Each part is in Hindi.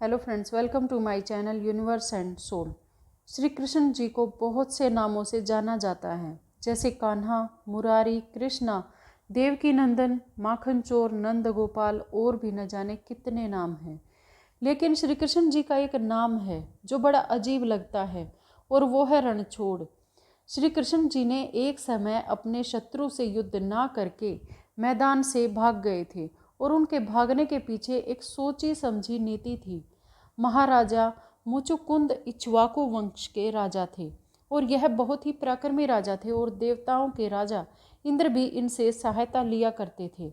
Hello friends, welcome to my channel universe and soul. Shri Krishna ji को बहुत से नामों से जाना जाता है, जैसे कान्हा, मुरारी, कृष्णा, देवकी नंदन, माखन चोर, नंद गोपाल और भी न जाने कितने नाम हैं। लेकिन श्री कृष्ण जी का एक नाम है जो बड़ा अजीब लगता है और वो है रणछोड़। श्री कृष्ण जी ने एक समय अपने शत्रु से युद्ध ना करके मैदान से भाग गए थे और उनके भागने के पीछे एक सोची समझी नीति थी। महाराजा मुचुकुंद इक्ष्वाकु वंश के राजा थे और यह बहुत ही पराक्रमी राजा थे और देवताओं के राजा इंद्र भी इनसे सहायता लिया करते थे।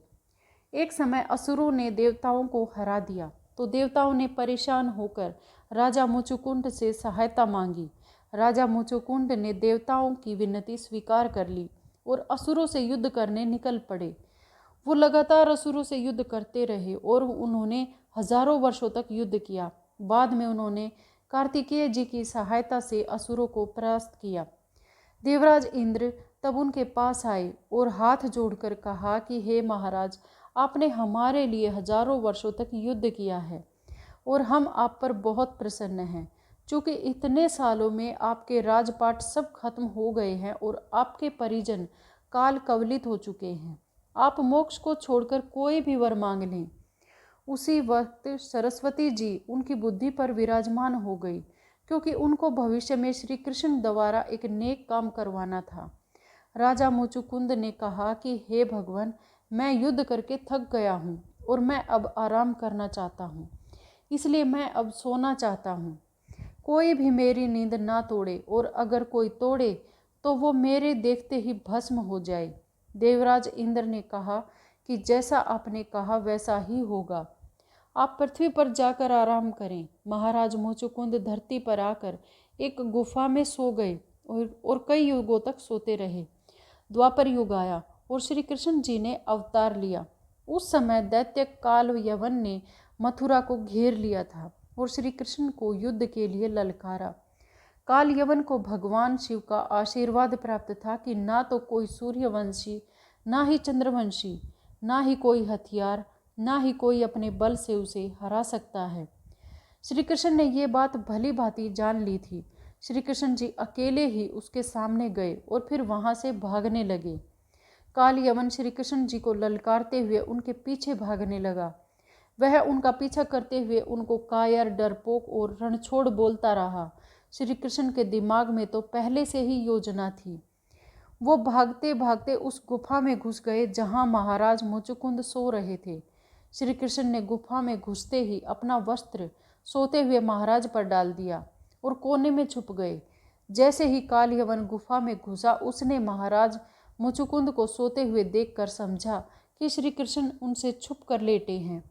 एक समय असुरों ने देवताओं को हरा दिया तो देवताओं ने परेशान होकर राजा मुचुकुंद से सहायता मांगी। राजा मुचुकुंद ने देवताओं की विनती स्वीकार कर ली और असुरों से युद्ध करने निकल पड़े। वो लगातार असुरों से युद्ध करते रहे और उन्होंने हजारों वर्षों तक युद्ध किया। बाद में उन्होंने कार्तिकेय जी की सहायता से असुरों को परास्त किया। देवराज इंद्र तब उनके पास आए और हाथ जोड़कर कहा कि हे महाराज, आपने हमारे लिए हजारों वर्षों तक युद्ध किया है और हम आप पर बहुत प्रसन्न हैं। चूँकि इतने सालों में आपके राजपाट सब खत्म हो गए हैं और आपके परिजन काल कवलित हो चुके हैं, आप मोक्ष को छोड़कर कोई भी वर मांग लें। उसी वक्त सरस्वती जी उनकी बुद्धि पर विराजमान हो गई, क्योंकि उनको भविष्य में श्री कृष्ण द्वारा एक नेक काम करवाना था। राजा मुचुकुंद ने कहा कि हे भगवान, मैं युद्ध करके थक गया हूँ और मैं अब आराम करना चाहता हूँ, इसलिए मैं अब सोना चाहता हूँ। कोई भी मेरी नींद ना तोड़े और अगर कोई तोड़े तो वो मेरे देखते ही भस्म हो जाए। देवराज इंद्र ने कहा कि जैसा आपने कहा वैसा ही होगा, आप पृथ्वी पर जाकर आराम करें। महाराज मुचुकुंद धरती पर आकर एक गुफा में सो गए और कई युगों तक सोते रहे। द्वापर युग आया और श्री कृष्ण जी ने अवतार लिया। उस समय दैत्य काल यवन ने मथुरा को घेर लिया था और श्री कृष्ण को युद्ध के लिए ललकारा। काल यवन को भगवान शिव का आशीर्वाद प्राप्त था कि ना तो कोई सूर्यवंशी, ना ही चंद्रवंशी, ना ही कोई हथियार, ना ही कोई अपने बल से उसे हरा सकता है। श्री कृष्ण ने ये बात भली भांति जान ली थी। श्री कृष्ण जी अकेले ही उसके सामने गए और फिर वहां से भागने लगे। काल यवन श्री कृष्ण जी को ललकारते हुए उनके पीछे भागने लगा। वह उनका पीछा करते हुए उनको कायर, डरपोक और रणछोड़ बोलता रहा। श्री कृष्ण के दिमाग में तो पहले से ही योजना थी। वो भागते भागते उस गुफा में घुस गए जहां महाराज मुचुकुंद सो रहे थे। श्री कृष्ण ने गुफा में घुसते ही अपना वस्त्र सोते हुए महाराज पर डाल दिया और कोने में छुप गए। जैसे ही काल यवन गुफा में घुसा, उसने महाराज मुचुकुंद को सोते हुए देखकर समझा कि श्री कृष्ण उनसे छुप कर लेटे हैं।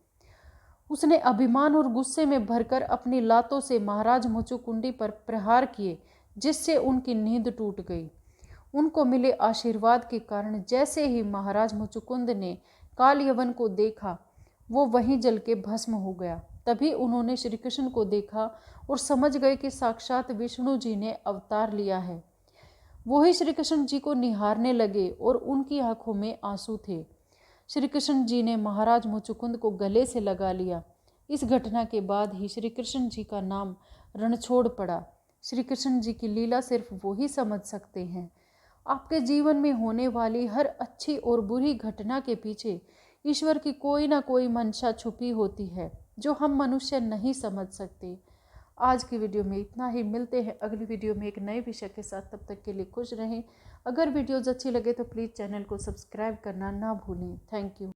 उसने अभिमान और गुस्से में भरकर अपनी लातों से महाराज मुचुकुंडी पर प्रहार किए, जिससे उनकी नींद टूट गई। उनको मिले आशीर्वाद के कारण जैसे ही महाराज मुचुकुंद ने काल यवन को देखा, वो वहीं जल के भस्म हो गया। तभी उन्होंने श्री कृष्ण को देखा और समझ गए कि साक्षात विष्णु जी ने अवतार लिया है। वो ही श्री कृष्ण जी को निहारने लगे और उनकी आंखों में आंसू थे। श्री कृष्ण जी ने महाराज मुचुकुंद को गले से लगा लिया। इस घटना के बाद ही श्री कृष्ण जी का नाम रणछोड़ पड़ा। श्री कृष्ण जी की लीला सिर्फ वो ही समझ सकते हैं। आपके जीवन में होने वाली हर अच्छी और बुरी घटना के पीछे ईश्वर की कोई ना कोई मंशा छुपी होती है, जो हम मनुष्य नहीं समझ सकते। आज की वीडियो में इतना ही। मिलते हैं अगली वीडियो में एक नए विषय के साथ। तब तक के लिए खुश रहें। अगर वीडियोज़ अच्छी लगे तो प्लीज़ चैनल को सब्सक्राइब करना ना भूलें। Thank you.